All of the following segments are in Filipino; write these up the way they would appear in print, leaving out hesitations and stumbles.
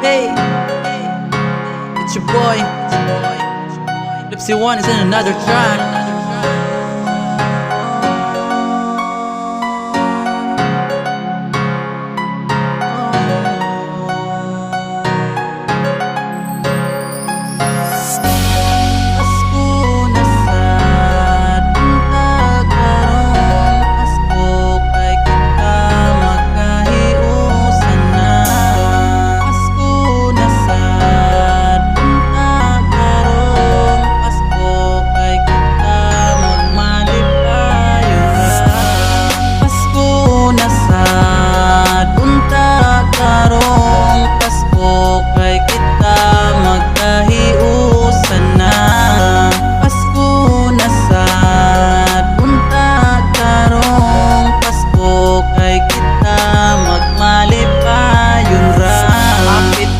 Hey, it's your boy Lipsy One is in another track.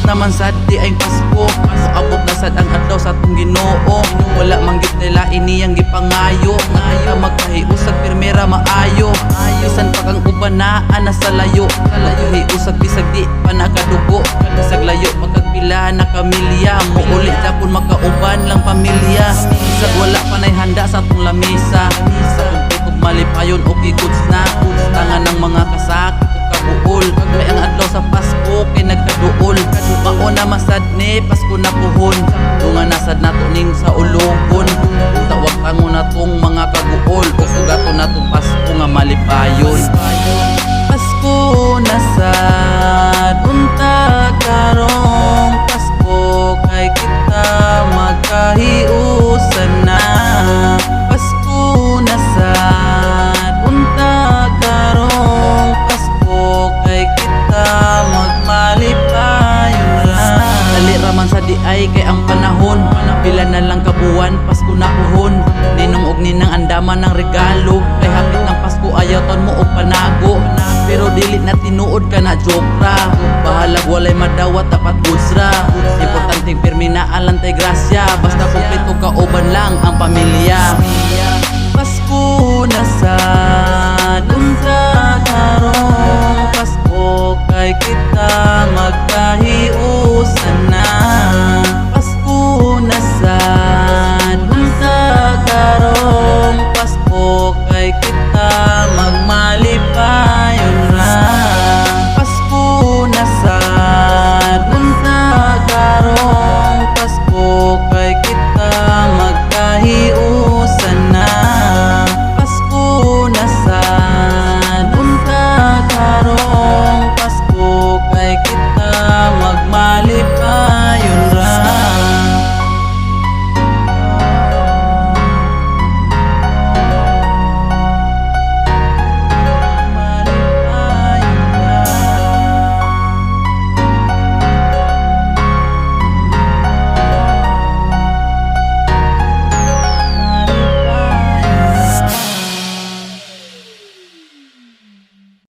Naman sad di ay Pasko, abot na sad ang adlaw sa atong Ginoo. Wala manggit nila iniyang gipangayo, nga magkahiusag pirmera maayo. Bisan pa kang ubanaan na sa layo, magkahiusag bisag di pa nakadugo. Bisag layo magkagpila na kamilya, muuli japon makauban lang pamilya. Bisag wala pa nay handa sa atong lamesa, kung malipayon o kiguds na tangan ng mga kasakit kabuol. Kay ang adlaw sa Pasko kay nagkaduol, mauna masad ni Pasko na puhon. Dunga nasad nato ning sa ulogon, tawag tango na tong mga kaguol, o sugato na tong Pasko nga malipayon. Pasko nasad unta karong Pasko, kay kita magkahiusan na. Pasko nasad unta karong Pasko, kay kita magmalipayon ra. Dali raman sa di ay kay ang panahon, pila na lang kabuwan Pasko na puhon. Ninong og ninang andaman ng regalo, kay hapit ng Pasko ayaton mo og panago. Pero dili na tinuod ka na jokra, bahalag walay madawat dapat gusra. Importanteng pirmi na alantay grasya, basta kumpleto ka uban lang ang pamilya. Pasko na sa